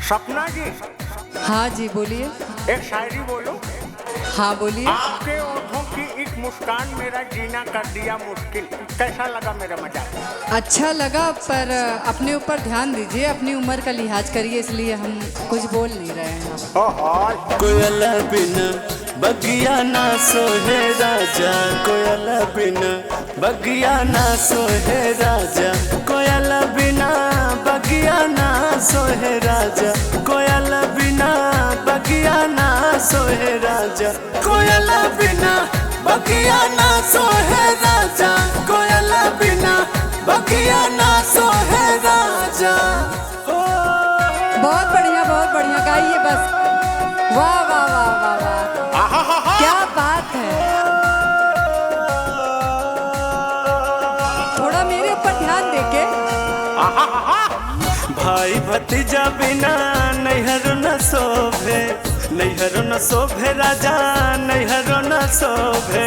सपना जी। हाँ जी बोलिए। एक शायरी बोलो। हाँ बोलिए। आपके ओठों की एक मुस्कान मेरा जीना कर दिया मुश्किल। कैसा लगा मेरा मजाक? अच्छा लगा, पर अपने ऊपर ध्यान दीजिए, अपनी उम्र का लिहाज करिए, इसलिए हम कुछ बोल नहीं रहे हैं। कोयल बिन बगिया ना सोहे राजा, कोयल बिन बगिया ना सोहे राजा, कोयल बिना बगिया ना सोहे राजा, कोयल बिना बगिया ना सोहे राजा, कोयल बिना बगिया ना सोहे राजा, कोयल बिना बगिया ना सोहे राजा। बहुत बढ़िया गाइए बस। वाह वाह वाह वाह वाह, क्या बात है। थोड़ा मेरे ऊपर ध्यान देके। भाई भतीजा बिना नैहर न शोभे, नैहर न शोभे राजा, नैहर न शोभे,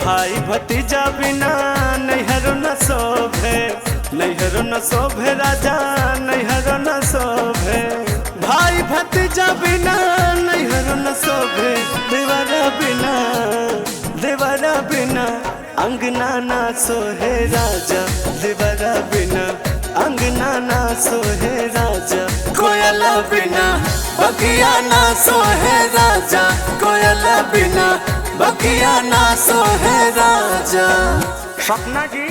भाई भतीजा बिना नैहर न शोभे, नैहर न शोभे राजा, नैहर न शोभे, भाई भतीजा बिना नैहर न शोभे, देवरा बिना, देवरा बिना अंगना ना सोहे राजा, देवरा बिना अंगना ना सोहे राजा, कोयल बिना बगिया ना सोहे राजा, कोयल बिना बगिया ना सोहे राजा। सपना जी।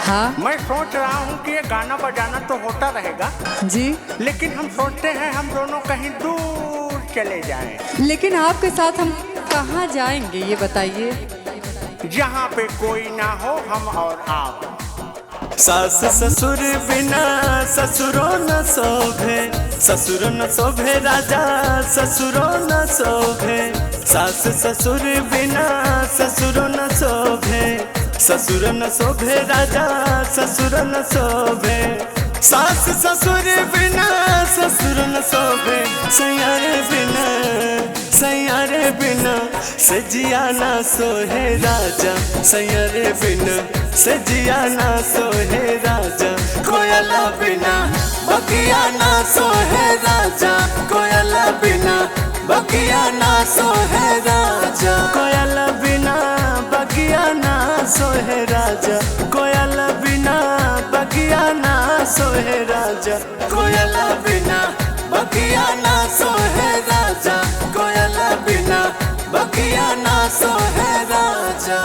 हाँ मैं सोच रहा हूँ कि ये गाना बजाना तो होता रहेगा जी, लेकिन हम सोचते हैं हम दोनों कहीं दूर चले जाएं। लेकिन आपके साथ हम कहाँ जाएंगे ये बताइए। जहाँ पे कोई ना हो, हम और आप। सास ससुर बिना ससुरो न शोभे, ससुर न शोभे राजा, ससुरो न शोभे, सास ससुर बिना ससुर न शोभे, ससुर न शोभे राजा, ससुर न शोभे, सास ससुर बिना ससुर न शोभे, सैयारे बिना, सैयारे बिना सजिया ना सोहे राजा, सैयारे बिना सजिया ना सोहे राजा, कोयल बिना बगिया ना सोहे राजा, कोयल बिना बगिया ना सोहे राजा, कोयल बिना बगिया ना सोहे राजा, कोयल बिना बगिया ना सोहे राजा, कोयल बिना बगिया ना सोहे राजा, कोयल बिना बगिया ना सोहे राजा।